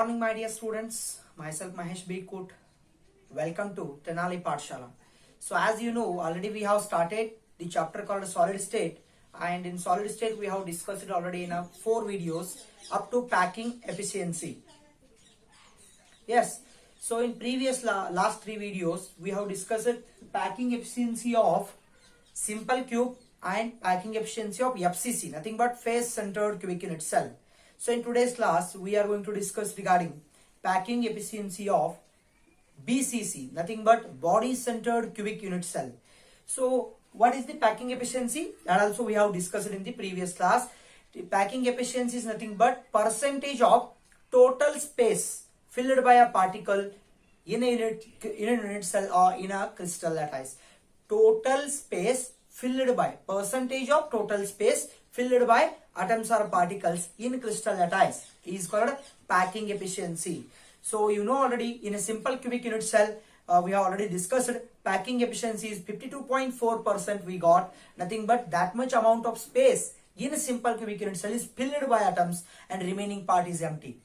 morning, my dear students. Myself Mahesh B. Kut. Welcome to Tenali Pathshala. So, as you know, already we have started the chapter called Solid State, and in Solid State we have discussed it already in 4 videos up to packing efficiency. Yes. So, in previous last 3 videos we have discussed packing efficiency of simple cube and packing efficiency of FCC, nothing but face centered cubic unit cell. So in today's class we are going to discuss regarding packing efficiency of BCC, nothing but body centered cubic unit cell. So what is the packing efficiency? That also we have discussed in the previous class. The packing efficiency is nothing but percentage of total space filled by a particle in a unit cell or in a crystal lattice. Total space filled by, percentage of total space filled by atoms or particles in crystal lattice is called packing efficiency. So you know already in a simple cubic unit cell we have already discussed packing efficiency is 52.4%. we got nothing but that much amount of space in a simple cubic unit cell is filled by atoms and remaining part is empty.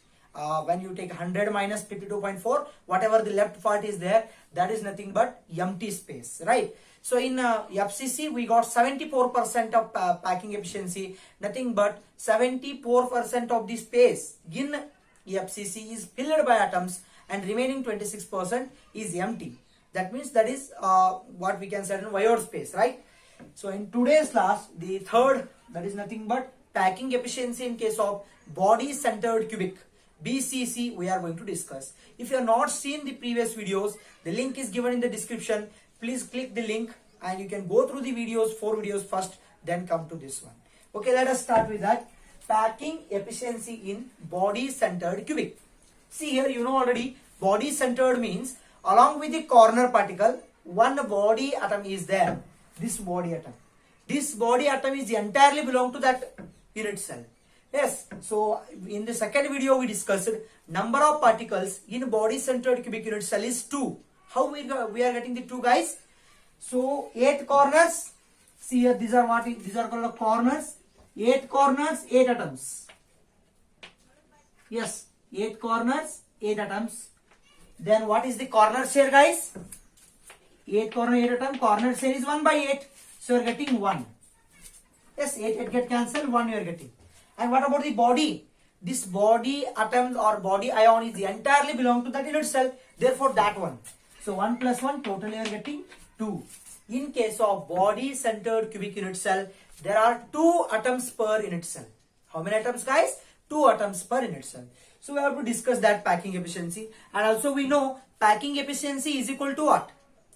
When you take 100 minus 52.4, whatever the left part is there, that is nothing but empty space, right? So in FCC we got 74% of packing efficiency, nothing but 74% of the space in FCC is filled by atoms and remaining 26% is empty. That means that is what we can say in void space, right? So in today's class, the third, that is nothing but packing efficiency in case of body centered cubic, BCC, we are going to discuss. If you have not seen the previous videos, the link is given in the description. Please click the link and you can go through the videos, 4 videos first, then come to this one. Okay, let us start with that. Packing efficiency in body centered cubic. See here, you know already, body centered means along with the corner particle, one body atom is there. This body atom. This body atom is entirely belong to that unit cell. Yes, so in the second video we discussed number of particles in body centered cubic unit cell is 2. How we are getting the 2, guys? So 8 corners. See here, these are called corners. 8 corners, 8 atoms. Yes, 8 corners, 8 atoms. Then what is the corner share, guys? 8 corner, 8 atom. Corner share is 1 by 8. So you are getting 1. Yes, 8 get cancelled, 1 you are getting. And what about the body? This body atom or body ion is entirely belong to that unit cell. Therefore, that one. So 1 plus 1, totally you are getting 2. In case of body centered cubic unit cell, there are 2 atoms per unit cell. How many atoms, guys? 2 atoms per unit cell. So we have to discuss that packing efficiency. And also we know packing efficiency is equal to what?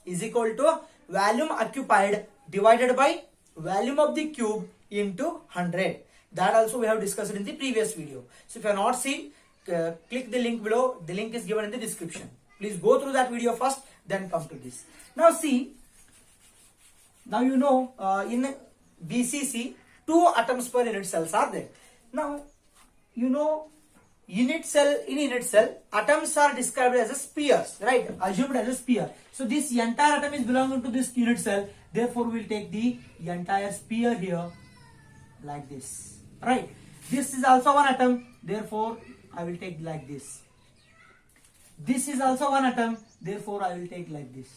Is equal to volume occupied divided by volume of the cube into 100. That also we have discussed in the previous video. So if you have not seen, click the link below. The link is given in the description. Please go through that video first, then come to this. Now see, now you know in BCC 2 atoms per unit cells are there. Now you know unit cell, in unit cell atoms are described as a spheres, right? Assumed as a sphere. So this entire atom is belonging to this unit cell. Therefore we will take the entire sphere here like this. Right, this is also one atom, therefore I will take like this. This is also one atom, therefore I will take like this.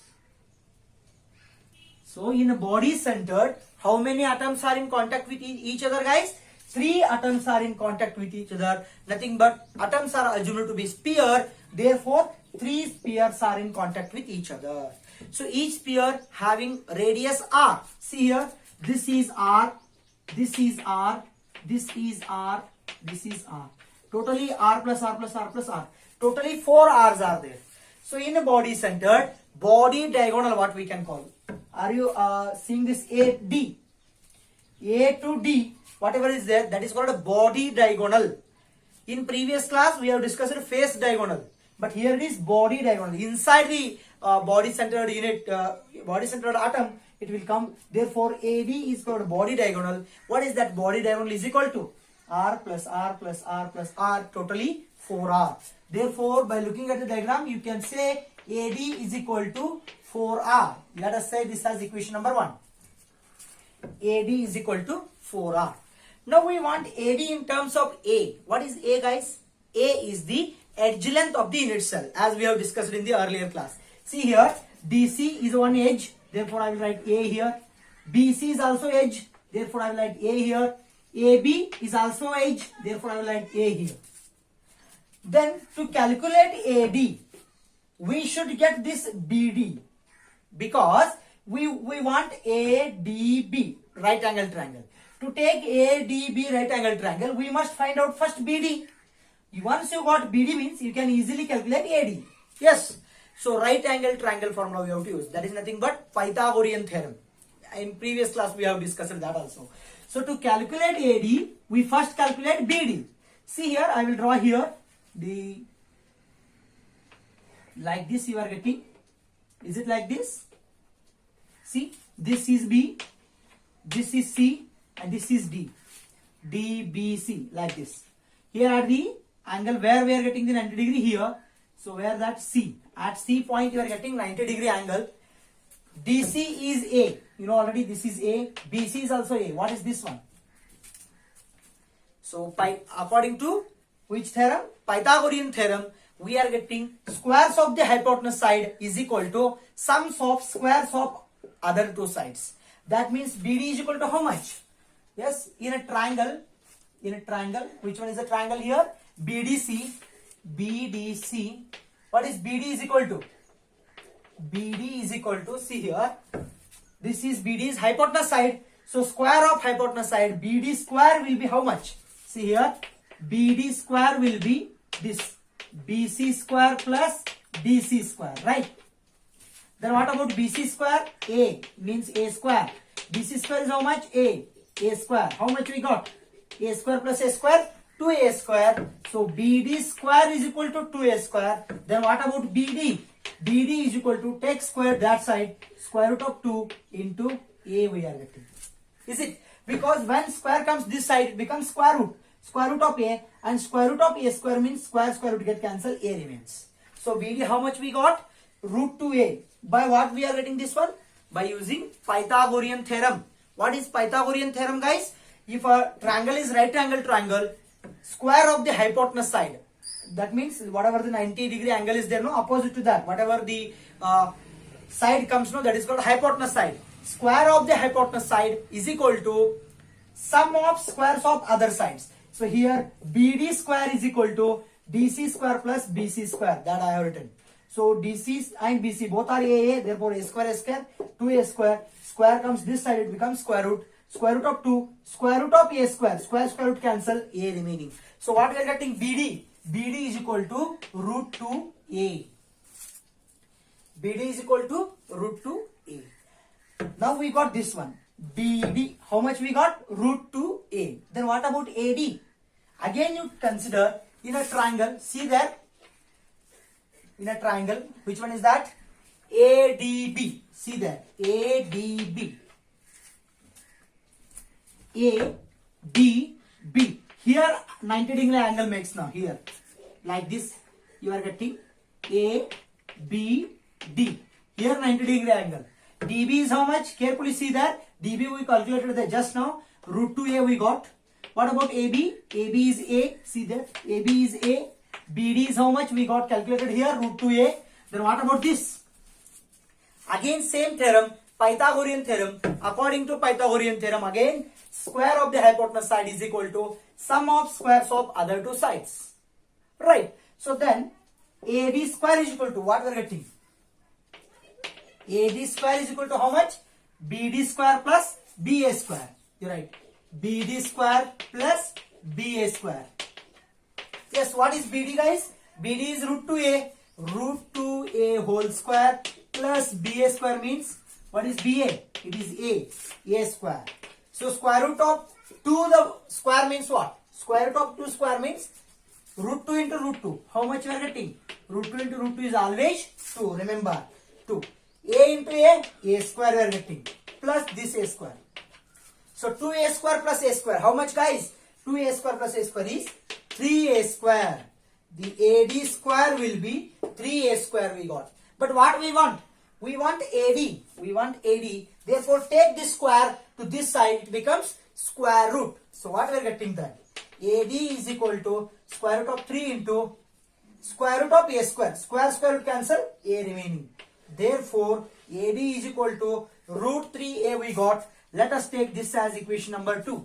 So in a body centered, how many atoms are in contact with each other, guys? 3 atoms are in contact with each other. Nothing but atoms are assumed to be sphere, therefore 3 spheres are in contact with each other. So each sphere having radius r. See here, this is r, this is r, this is r, this is r. Totally r plus r plus r plus r. Totally 4 r's are there. So in a body centered, body diagonal, what we can call? Are you seeing this A, D? A to D, whatever is there, that is called a body diagonal. In previous class, we have discussed face diagonal. But here it is body diagonal. Inside the body centered unit, body centered atom, it will come. Therefore, AB is called body diagonal. What is that body diagonal is equal to? R plus R plus R plus R, totally 4R. Therefore, by looking at the diagram, you can say AD is equal to 4R. Let us say this as equation number 1. AD is equal to 4R. Now we want AD in terms of A. What is A, guys? A is the edge length of the unit cell, as we have discussed in the earlier class. See here, DC is one edge, therefore I will write A here. BC is also edge, therefore I will write A here. AB is also edge, therefore I will write A here. Then to calculate AD, we should get this BD, because we want ADB, right angle triangle. To take ADB right angle triangle, we must find out first BD. Once you got BD means you can easily calculate AD. Yes. So right angle triangle formula we have to use. That is nothing but Pythagorean theorem. In previous class we have discussed that also. So to calculate AD, we first calculate BD. See here, I will draw here the, like this you are getting. Is it like this? See, this is B, this is C, and this is D. DBC, like this. Here are the angle where we are getting the 90 degree here. So where that C, at C point you are getting 90 degree angle. DC is A, you know already this is A, BC is also A. What is this one? So according to which theorem? Pythagorean theorem, we are getting squares of the hypotenuse side is equal to sums of squares of other two sides. That means BD is equal to how much? Yes, in a triangle, which one is the triangle here? BDC, what is BD is equal to? BD is equal to, see here, this is BD is hypotenuse side. So square of hypotenuse side, BD square will be how much? See here, BD square will be this, BC square plus DC square, right? Then what about BC square? A means A square. BC square is how much? A square. How much we got? A square plus A square? 2A square. So BD square is equal to 2A square. Then what about BD? BD is equal to, take square that side, square root of 2 into A we are getting. Is it? Because when square comes this side, it becomes square root of A, and square root of A square means square root get cancelled, A remains. So BD how much we got? Root 2A. By what we are getting this one? By using Pythagorean theorem. What is Pythagorean theorem, guys? If a triangle is right angle triangle, square of the hypotenuse side, that means whatever the 90 degree angle is there, no, opposite to that, whatever the side comes, no, that is called hypotenuse side. Square of the hypotenuse side is equal to sum of squares of other sides. So here BD square is equal to DC square plus BC square, that I have written. So DC and BC both are A, therefore A square, 2A square. Square comes this side, it becomes square root of 2, square root of A square, square root cancel, A remaining. So what we are getting? BD. BD is equal to root 2A. BD is equal to root 2A. Now we got this one. BD. How much we got? Root 2A. Then what about AD? Again you consider in a triangle. See there. In a triangle. Which one is that? ADB. See there. ADB. ADB. Here 90 degree angle makes now. Here. Like this. You are getting ABD. Here 90 degree angle. DB is how much? Carefully see that. DB we calculated there just now. Root 2A we got. What about AB? AB is A. See that. AB is A. BD is how much? We got calculated here. Root 2A. Then what about this? Again same theorem. Pythagorean theorem. According to Pythagorean theorem, again square of the hypotenuse side is equal to sum of squares of other two sides. Right. So then AD square is equal to what we are getting? AD square is equal to how much? BD square plus BA square. You're right. BD square plus BA square. Yes, what is BD, guys? BD is root 2A. Root 2A whole square plus BA square means, what is BA? It is A square. So square root of 2 the square means what? Square root of 2 square means root 2 into root 2. How much we are getting? Root 2 into root 2 is always 2. Remember, 2. A into A square we are getting. Plus this A square. So 2A square plus A square. How much, guys? 2A square plus A square is 3A square. The AD square will be 3A square we got. But what we want? We want AD. We want AD. Therefore, take this square to this side. It becomes square root. So what we are getting then? AD is equal to square root of 3 into square root of a square. Square root cancel, a remaining. Therefore, AD is equal to root 3a we got. Let us take this as equation number 2.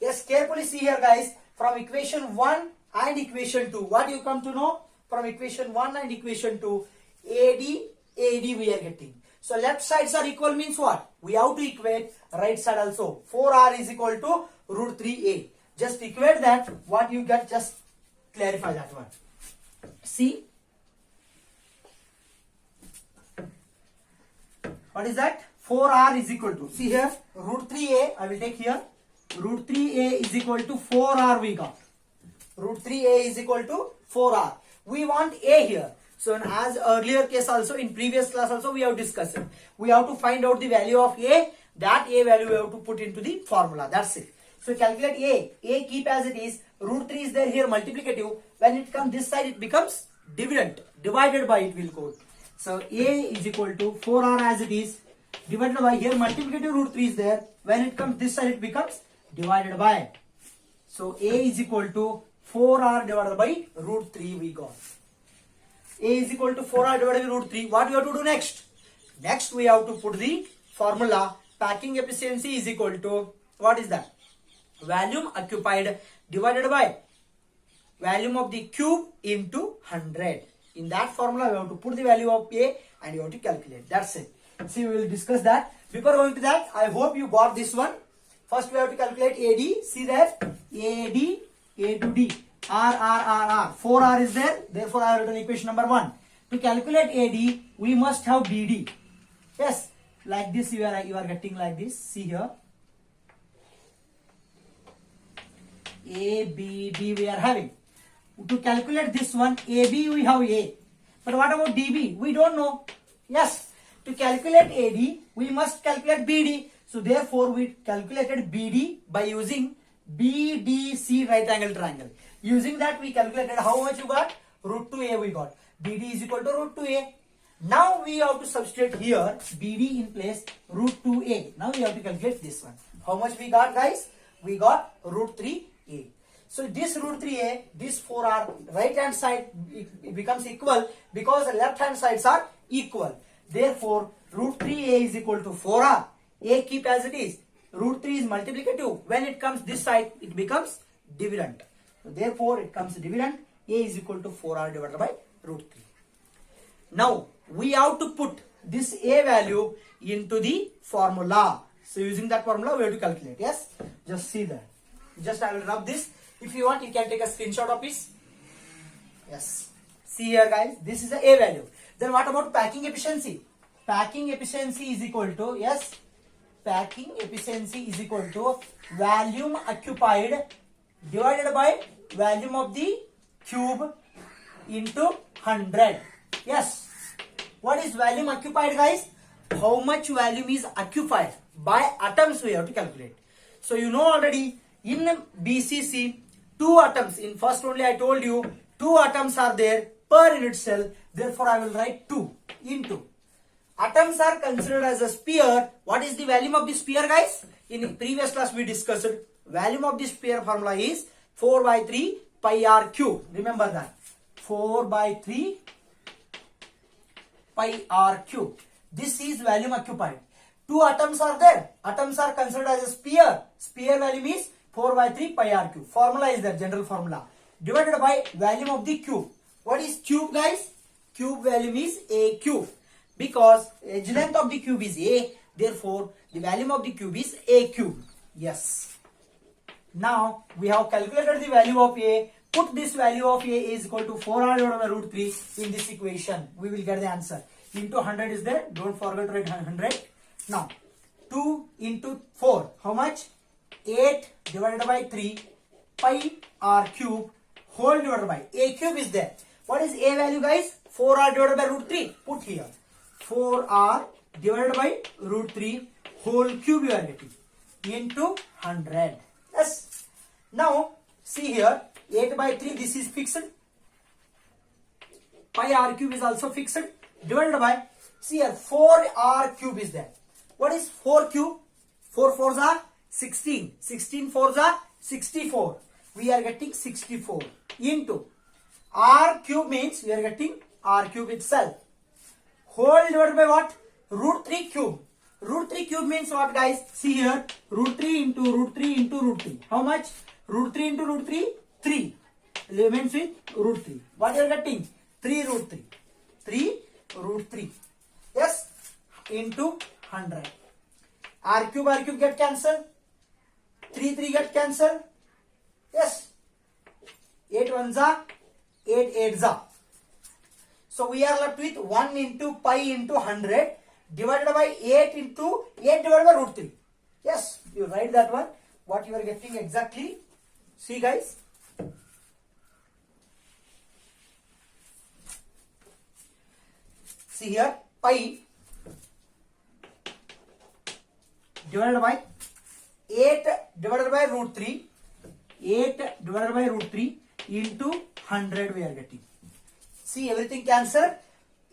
Yes, carefully see here guys, from equation 1 and equation 2, what you come to know? From equation 1 and equation 2, AD we are getting. So left sides are equal means what? We have to equate right side also. 4r is equal to root 3a. Just equate that, what you get, just clarify that one. See, what is that? 4r is equal to, see here, root 3a, I will take here, root 3a is equal to 4r we got. Root 3a is equal to 4r. We want a here. So as earlier case also, in previous class also we have discussed it. We have to find out the value of a. That a value we have to put into the formula. That's it. So calculate a. A keep as it is. Root 3 is there here multiplicative. When it comes this side it becomes dividend. Divided by it will quote. So a is equal to 4r as it is. Divided by here multiplicative root 3 is there. When it comes this side it becomes divided by. So a is equal to 4r divided by root 3 we got. A is equal to 4r divided by root 3. What we have to do next? Next we have to put the formula. Packing efficiency is equal to, what is that? Volume occupied divided by volume of the cube into 100. In that formula we have to put the value of A and you have to calculate. That's it. See, we will discuss that. Before going to that, I hope you got this one. First we have to calculate AD. See that? AD, A to D. R. 4R is there. Therefore, I have written equation number 1. To calculate AD, we must have BD. Yes, like this you are getting like this. See here. ABD we are having. To calculate this one, AB we have A. But what about DB? We don't know. Yes, to calculate AD, we must calculate BD. So therefore, we calculated BD by using BDC right angle triangle. Using that, we calculated how much you got? Root 2a we got. BD is equal to root 2a. Now we have to substitute here BD in place root 2a. Now we have to calculate this one. How much we got guys? We got root 3a. So this root 3a, this 4r, right hand side it becomes equal because the left hand sides are equal. Therefore, root 3a is equal to 4r. A keep as it is. Root 3 is multiplicative. When it comes this side, it becomes dividend. So therefore, it comes dividend. A is equal to 4r divided by root 3. Now, we have to put this a value into the formula. So using that formula, we have to calculate. Yes? Just see that. Just I will rub this. If you want, you can take a screenshot of this. Yes. See here guys, this is the a value. Then what about packing efficiency? Packing efficiency is equal to, yes, packing efficiency is equal to volume occupied divided by volume of the cube into 100. Yes. What is volume occupied guys? How much volume is occupied by atoms we have to calculate. So you know already in BCC 2 atoms. In first only I told you 2 atoms are there per unit cell. Therefore I will write 2 into. Atoms are considered as a sphere. What is the volume of the sphere guys? In previous class we discussed volume of the sphere formula is 4 by 3 pi r cube. Remember that. 4 by 3 pi r cube. This is volume occupied. 2 atoms are there. Atoms are considered as a sphere. Sphere volume is 4 by 3 pi r cube. Formula is there, general formula. Divided by volume of the cube. What is cube guys? Cube volume is a cube. Because edge length of the cube is a. Therefore, the volume of the cube is a cube. Yes. Now, we have calculated the value of a. Put this value of a is equal to 4r divided by root 3 in this equation. We will get the answer. Into 100 is there. Don't forget to write 100. Now, 2 into 4. How much? 8 divided by 3 pi r cube whole divided by a cube is there. What is a value guys? 4r divided by root 3. Put here. 4r divided by root 3 whole cube you are getting into 100. Yes. Now, see here. 8 by 3 this is fixed. Pi r cube is also fixed. Divided by, see here, 4r cube is there. What is 4 cube? 4 4s are 16. 16 4s are 64. We are getting 64 into. R cube means we are getting R cube itself. Whole divided by what? Root 3 cube. Root 3 cube means what, guys? See here, root 3 into root 3 into root 3. How much? Root 3 into root 3? 3. Remains with root 3. What you are getting? 3 root 3. 3 root 3. Yes? Into 100. R cube get cancelled. 3 get cancelled. Yes. 8 ones are 8 eights are. So we are left with 1 into pi into 100 divided by 8 into 8 divided by root 3. Yes, you write that one. What you are getting exactly. See, guys. See here, pi divided by 8 divided by root 3. 8 divided by root 3 into 100 we are getting. See, everything cancelled.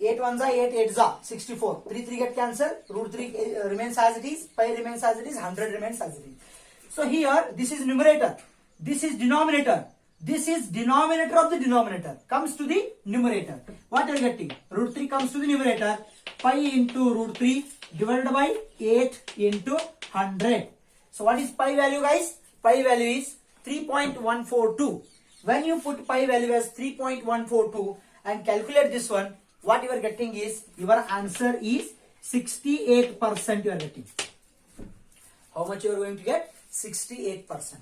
8 ones are 8 eights are 64. 3 get cancelled. Root 3 remains as it is. Pi remains as it is. 100 remains as it is. So here, this is numerator. This is denominator. This is denominator of the denominator. Comes to the numerator. What are you getting? Root 3 comes to the numerator. Pi into root 3 divided by 8 into 100. So what is pi value, guys? Pi value is 3.142. When you put pi value as 3.142 and calculate this one, what you are getting is, your answer is 68% you are getting. How much you are going to get? 68%.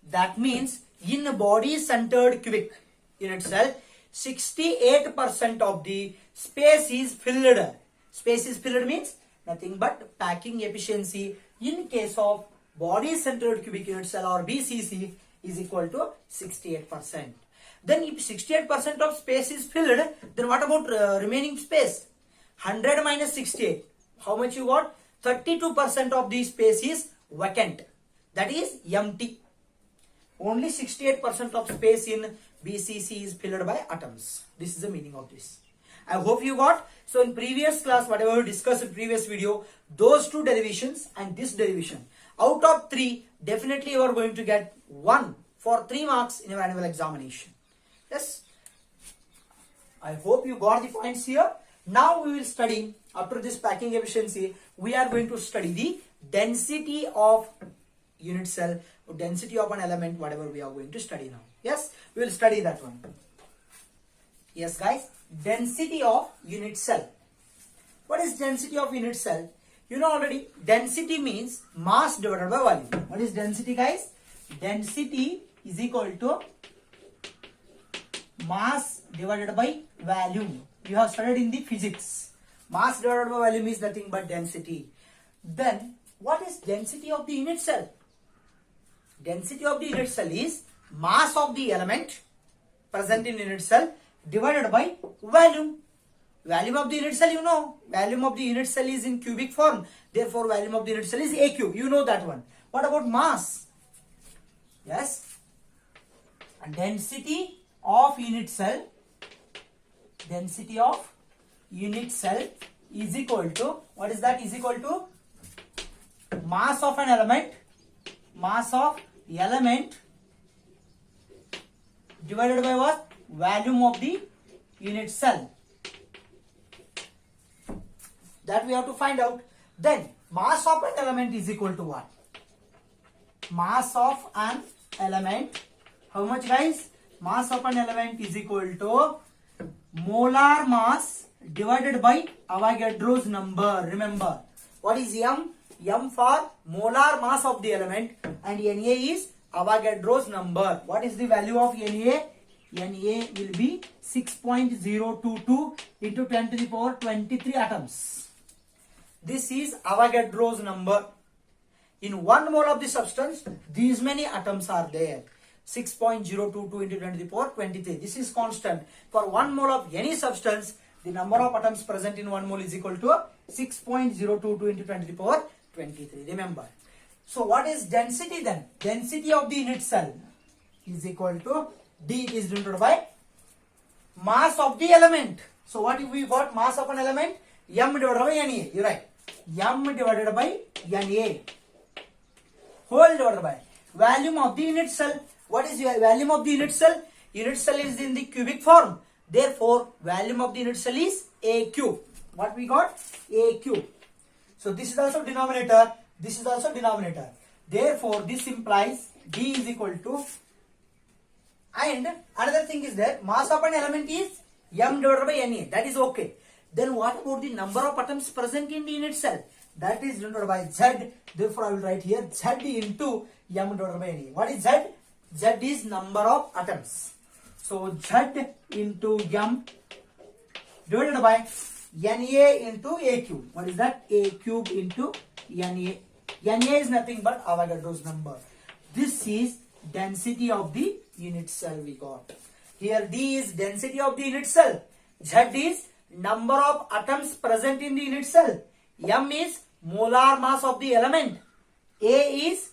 That means in a body centered cubic unit cell, 68% of the space is filled. Space is filled means nothing but packing efficiency in case of body centered cubic unit cell or BCC is equal to 68%. Then if 68% of space is filled, then what about remaining space? 100 minus 68. How much you got? 32% of the space is vacant. That is empty. Only 68% of space in BCC is filled by atoms. This is the meaning of this. I hope you got. So in previous class, whatever we discussed in previous video, those two derivations and this derivation, out of 3, definitely you are going to get 1 for 3 marks in your annual examination. Yes. I hope you got the points here. Now we will study, after this packing efficiency, we are going to study the density of unit cell, density of an element, whatever we are going to study now. Yes, we will study that one. Yes, guys, density of unit cell. What is density of unit cell? You know already, density means mass divided by volume. What is density, guys? Density is equal to mass divided by volume. You have studied in the physics. Mass divided by volume is nothing but density. Then, what is density of the unit cell? Density of the unit cell is mass of the element present in unit cell divided by volume. Volume of the unit cell, you know. Volume of the unit cell is in cubic form. Therefore, volume of the unit cell is A cube. You know that one. What about mass? Yes. Density of unit cell. Density of unit cell is equal to, what is that? Is equal to mass of an element. Mass of element divided by what? Volume of the unit cell. That we have to find out. Then mass of an element is equal to what? Mass of an element. How much, guys? Mass of an element is equal to molar mass divided by Avogadro's number. Remember, what is M? M for molar mass of the element, and Na is Avogadro's number. What is the value of Na? Na will be 6.022 into 10 to the power 23 atoms. This is Avogadro's number. In 1 mole of the substance, these many atoms are there. 6.022 into 10 to the power 23. This is constant. For 1 mole of any substance, the number of atoms present in 1 mole is equal to 6.022 into 10 to the power 23. Remember. So what is density then? Density of the unit cell is equal to D is denoted by mass of the element. So what if we got mass of an element? M divided by Na. You're right. M divided by Na. Whole divided by volume of the unit cell. What is your volume of the unit cell? unit cell is in the cubic form. Therefore, volume of the unit cell is A cube. What we got? A cube. So this is also denominator. This is also denominator. Therefore, this implies D is equal to, and another thing is that mass of an element is M divided by Na. That is okay. Then what about the number of atoms present in the unit cell? That is denoted by Z. Therefore, I will write here Z into M divided by Na. What is Z? Z is number of atoms. So Z into M divided by Na into A cube. What is that? A cube into Na. Na is nothing but Avogadro's number. This is density of the unit cell we got. Here D is density of the unit cell. Z is number of atoms present in the unit cell. M is molar mass of the element. A is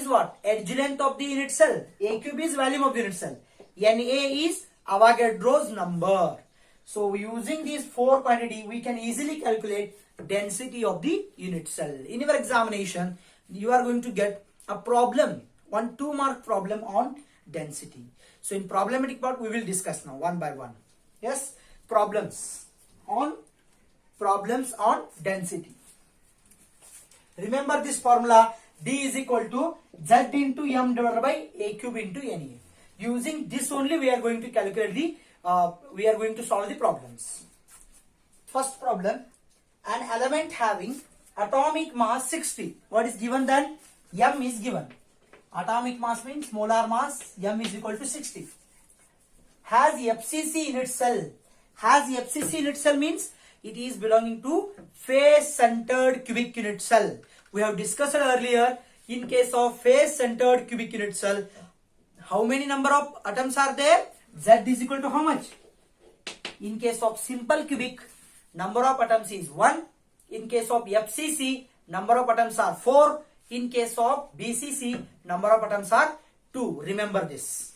what? Edge length of the unit cell. A cube is volume of the unit cell. Na is Avogadro's number. So using these four quantity, we can easily calculate density of the unit cell. In your examination, you are going to get a problem, 2 mark problem on density. So in problematic part, we will discuss now one by one. Yes, problems on density. Remember this formula, D is equal to Z into M divided by A cube into Na. Using this only, we are going to calculate the we are going to solve the problems. First problem, an element having atomic mass 60. What is given then? M is given. Atomic mass means molar mass. M is equal to 60. Has FCC in its cell. Has FCC in its cell means it is belonging to face-centered cubic unit cell. We have discussed earlier, in case of face-centered cubic unit cell, how many number of atoms are there? Z is equal to how much? In case of simple cubic, number of atoms is 1. In case of FCC, number of atoms are 4. In case of BCC, number of atoms are 2. Remember this.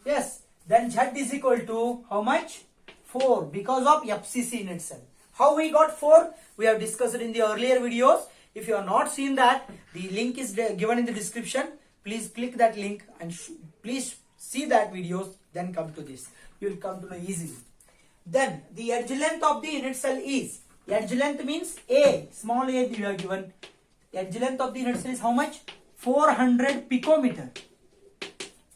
Yes. Then Z is equal to how much? 4, because of FCC in itself. How we got 4? We have discussed it in the earlier videos. If you have not seen that, the link is given in the description. Please click that link and please see that videos. Then come to this. You will come to know easily. Then the edge length of the unit cell is, edge length means A, small a you have given. Edge length of the unit cell is how much? 400 picometer.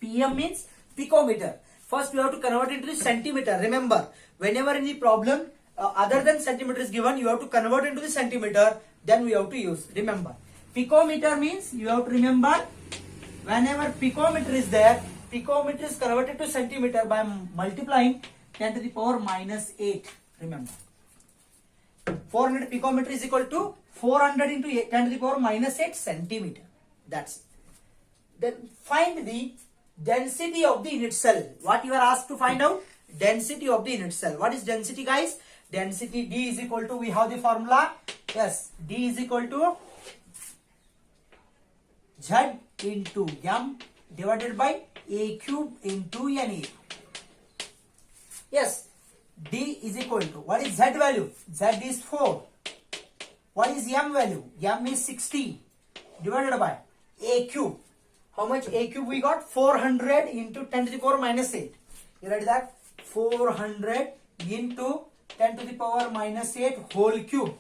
PM means picometer. First we have to convert it into centimeter. Remember, whenever any problem other than centimeter is given, you have to convert into the centimeter. Then we have to use. Remember, picometer means you have to remember, whenever picometer is there, picometer is converted to centimeter by multiplying 10 to the power minus 8. Remember, 400 picometer is equal to 400 into 10 to the power minus 8 centimeter. That's it. Then find the density of the unit cell. What you are asked to find out? Density of the unit cell. What is density, guys? Density D is equal to, we have the formula. Yes, D is equal to Z into M divided by A cube into Na. Yes, D is equal to, what is Z value? Z is 4. What is M value? M is 60 divided by A cube. How much A cube we got? 400 into 10 to the power minus 8. You write that? 400 into 10 to the power minus 8 whole cube.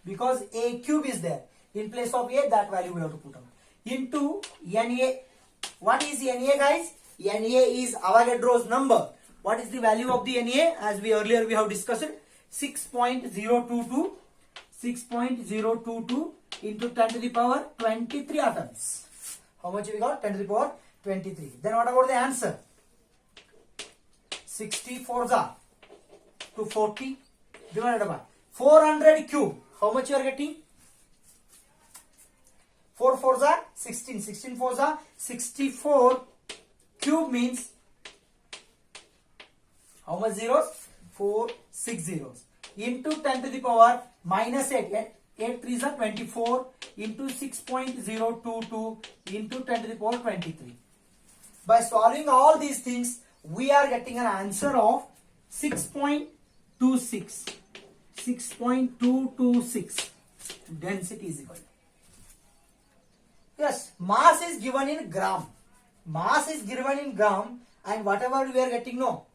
Because A cube is there. In place of A, that value we have to put out. Into Na. What is Na, guys? Na is Avogadro's number. What is the value of the Na? As we earlier we have discussed, 6.022. 6.022 into 10 to the power 23 atoms. How much we got? 10 to the power 23. Then what about the answer? 64 to 40 divided by 400 cube. How much you are getting? 4 4s are 16. 16 4s are 64. Cube means how much zeros? 4 6 zeros. Into 10 to the power minus 8. 8 3s are 24 into 6.022 into 10 to the power 23. By solving all these things, we are getting an answer of 6.26. 6.226. Density is equal. Yes, mass is given in gram. Mass is given in gram. and whatever we are getting, no,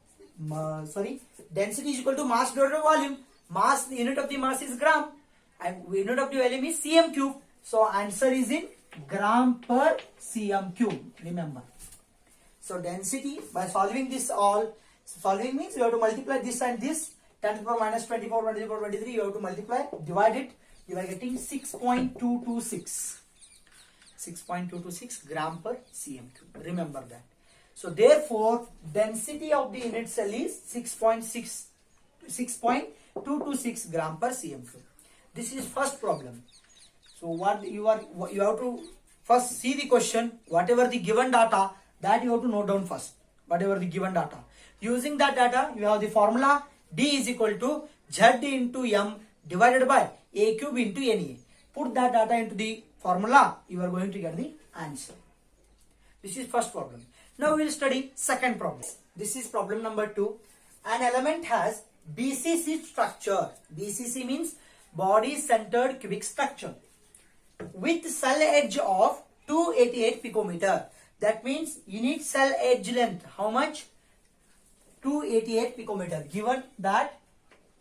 density is equal to mass divided by volume. Mass, the unit of the mass is gram, and unit of the volume is cm cube. So answer is in gram per cm cube. Remember. So density, by solving this all, solving means you have to multiply this and this. 10 to the power minus 24, 24, 23. You have to multiply, divide it. You are getting 6.226. 6.226 gram per cm cube. Remember that. So therefore, density of the unit cell is 6.226 gram per cm cube. This is first problem. So what you have to first see the question. Whatever the given data, that you have to note down first. Whatever the given data. Using that data, you have the formula D is equal to Z into M divided by A cube into NA. Put that data into the formula, you are going to get the answer. This is first problem. Now we will study second problem. This is problem number 2. An element has BCC structure. BCC means body centered cubic structure with cell edge of 288 picometer. That means unit cell edge length. How much? 288 picometer. Given that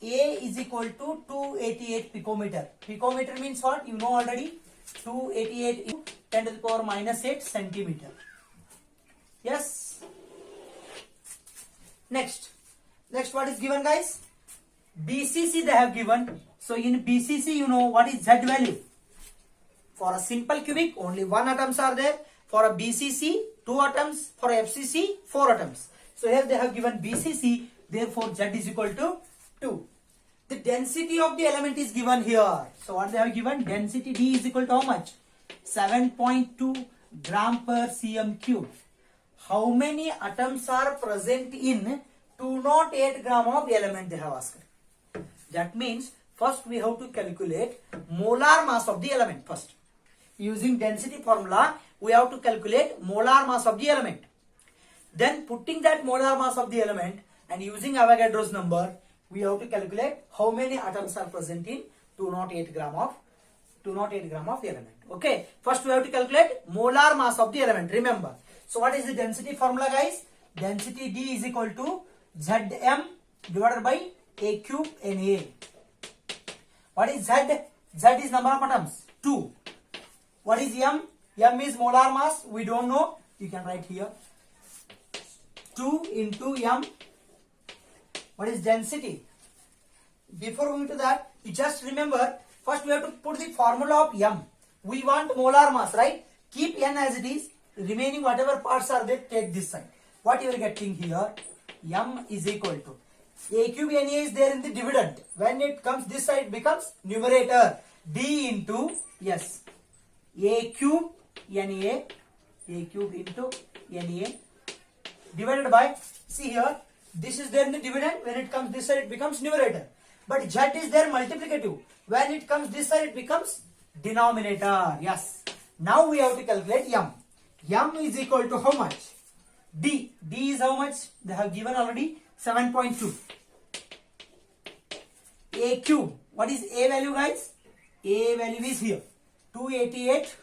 A is equal to 288 picometer. Picometer means what? You know already. 288 into 10 to the power minus 8 centimeter. Yes. Next what is given, guys? BCC they have given. So in BCC you know what is Z value. For a simple cubic only 1 atoms are there. For a BCC 2 atoms. For a FCC 4 atoms. So here they have given BCC, therefore Z is equal to 2. The density of the element is given here. So what they have given? Density D is equal to how much? 7.2 gram per cm cube. How many atoms are present in 208 gram of element, they have asked. That means first we have to calculate molar mass of the element first. Using density formula, we have to calculate molar mass of the element. Then putting that molar mass of the element and using Avogadro's number, we have to calculate how many atoms are present in 208 gram of element. Okay. First we have to calculate molar mass of the element. Remember. So what is the density formula, guys? Density D is equal to Zm divided by A cube Na. What is Z? Z is number of atoms. 2. What is M? M is molar mass. We don't know. You can write here. 2 into M. What is density? Before going to that, you just remember, first we have to put the formula of M. We want molar mass, right? Keep N as it is. Remaining whatever parts are there, take this side. What you are getting here? M is equal to A cube Na is there in the dividend. When it comes this side, it becomes numerator. D into, yes, A cube Na, A cube into Na divided by, see here, this is there in the dividend. When it comes this side, it becomes numerator. But Z is there multiplicative. When it comes this side, it becomes denominator. Yes. Now we have to calculate M. M is equal to how much? D. D is how much? They have given already 7.2. A cube. What is A value, guys? A value is here. 288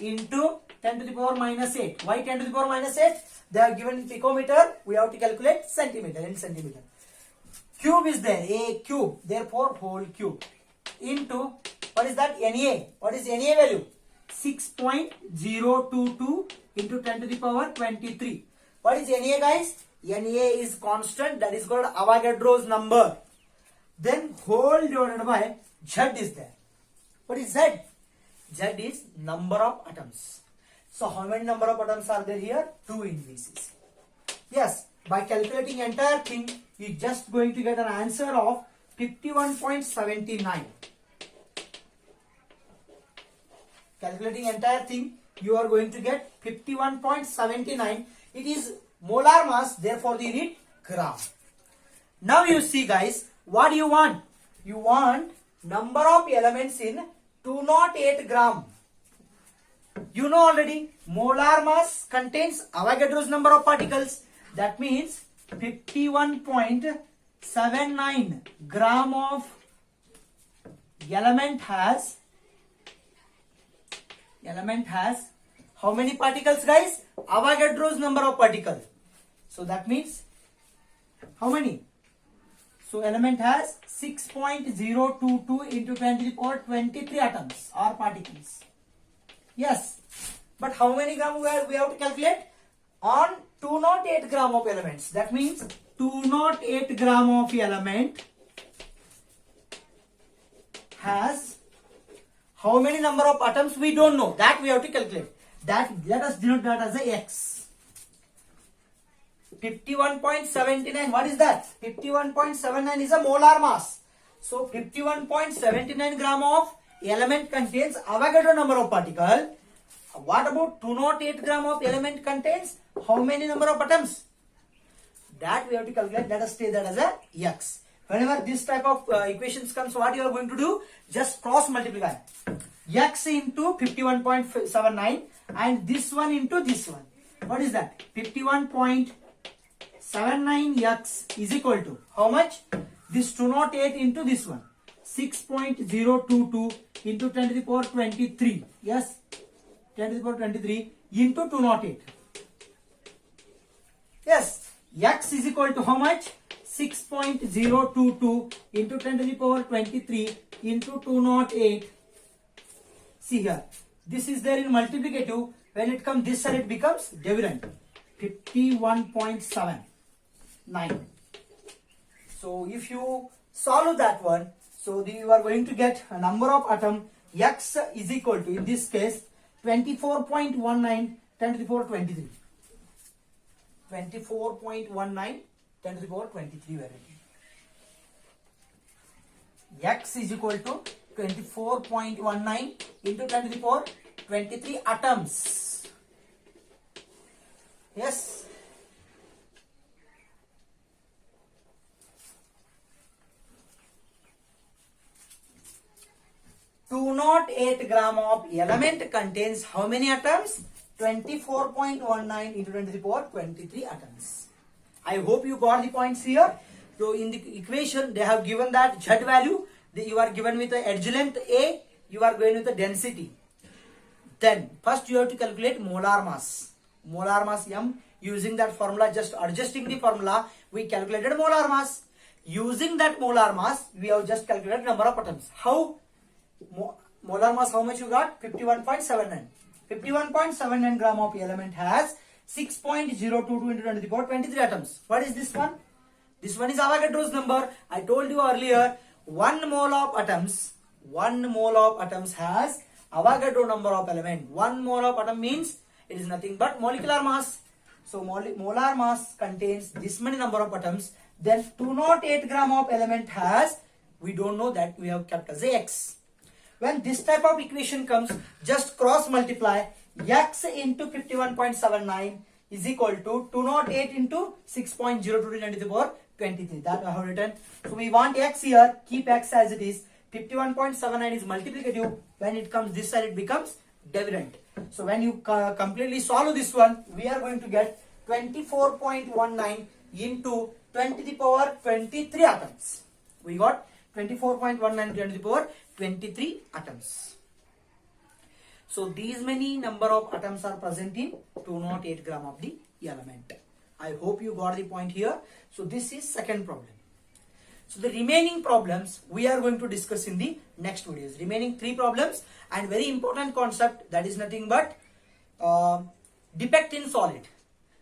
into 10 to the power minus 8. Why 10 to the power minus 8? They have given picometer. We have to calculate centimeter in centimeter. Cube is there. A cube. Therefore, whole cube. Into, what is that? Na. What is Na value? 6.022 into 10 to the power 23. What is Na, guys? Na is constant. That is called Avogadro's number. Then whole divided by Z is there. What is Z? Z is number of atoms. So how many number of atoms are there here? 2 in BCC. Yes, by calculating entire thing, you just going to get an answer of 51.79. Calculating entire thing, you are going to get 51.79. It is molar mass, therefore the unit gram. Now you see, guys, what do you want? You want number of elements in 208 gram. You know already, molar mass contains Avogadro's number of particles. That means 51.79 gram of element has How many particles, guys? Avogadro's number of particles. So that means how many? So element has 6.022 into 10 to the power 23 atoms or particles. Yes. But how many gram we have to calculate? On 208 gram of elements. That means 208 gram of element has how many number of atoms? We don't know. That we have to calculate. That let us denote that as a X. 51.79. What is that? 51.79 is a molar mass. So 51.79 gram of element contains Avogadro number of particle. What about 208 gram of element contains how many number of atoms? That we have to calculate. Let us say that as a X. Whenever this type of equations comes, what you are going to do? Just cross multiply. X into 51.79 and this one into this one. What is that? 51.79x is equal to how much? This 208 into this one. 6.022 into 10 to the power 23. Yes. 10 to the power 23 into 208. Yes. X is equal to how much? 6.022 into 10 to the power 23 into 208. See here. This is there in multiplicative. When it comes this side, it becomes dividend. 51.79. So if you solve that one, so you are going to get a number of atom X is equal to, in this case, 24.19 10 to the power 23. 24.19 10 to the power 23 variable. X is equal to 24.19 into 10 to the power 23 atoms. Yes. Not 8 gram of element contains how many atoms? 24.19 into 10 to the power 23 atoms. I hope you got the points here. So in the equation they have given that Z value. You are given with the edge length A. You are going with the density. Then first you have to calculate molar mass. Molar mass M. Using that formula, just adjusting the formula, we calculated molar mass. Using that molar mass, we have just calculated number of atoms. How? Molar mass, how much you got? 51.79. 51.79 gram of element has 6.022 into 10 to the power 23 atoms. What is this one? This one is Avogadro's number. I told you earlier, 1 mole of atoms has Avogadro number of element. 1 mole of atom means it is nothing but molecular mass. So molar mass contains this many number of atoms. Then 208 gram of element has, we don't know, that we have kept as a X. When this type of equation comes, just cross multiply. X into 51.79 is equal to 208 into 6.022 to the power 23. That I have written. So we want X here. Keep X as it is. 51.79 is multiplicative. When it comes this side, it becomes dividend. So when you completely solve this one, we are going to get 24.19 into 10 to the power 23 atoms. We got 24.19 10 to the power 23 atoms. So these many number of atoms are present in 208 gram of the element. I hope you got the point here. So this is second problem. So the remaining problems we are going to discuss in the next videos. Remaining 3 problems and very important concept, that is nothing but defect in solid.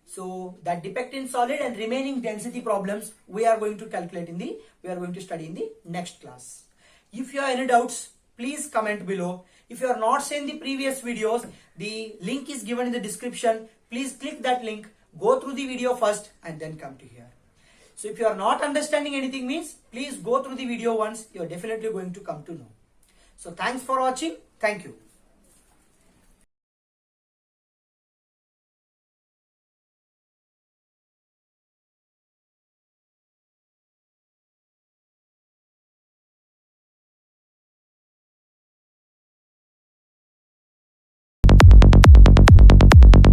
So that defect in solid and remaining density problems we are going to calculate in the, we are going to study in the next class. If you have any doubts, please comment below. If you are not seeing the previous videos, the link is given in the description. Please click that link, go through the video first and then come to here. So if you are not understanding anything means, please go through the video once. You are definitely going to come to know. So thanks for watching. Thank you.